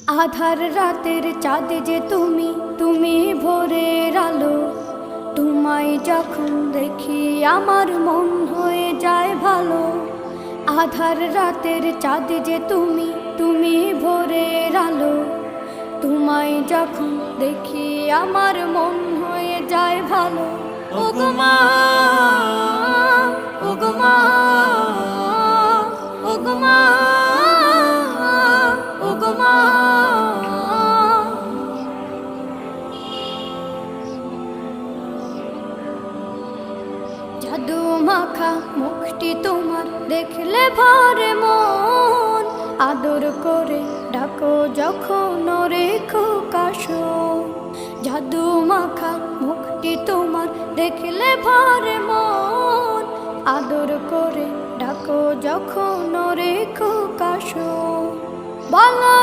আধার রাতের চাঁদ যে তুমি, তুমি ভোরের আলো। তোমায় যখন দেখি আমার মন হয়ে যায় ভালো। আধার রাতের চাঁদ যে তুমি, তুমি ভোরের আলো। তোমায় যখন দেখি আমার মন হয়ে যায় ভালো। ওগো মা, ওগো মা, ওগো মা, ওগো মা। জাদু মাখা মুখটি তোমার দেখলে ভরে মন। আদর করে ডাকো যখন রেখো কাশো। জাদু মাখা মুখটি তোমার দেখলে ভরে মন। আদর করে ডাকো যখন রেখো কাশো। বলো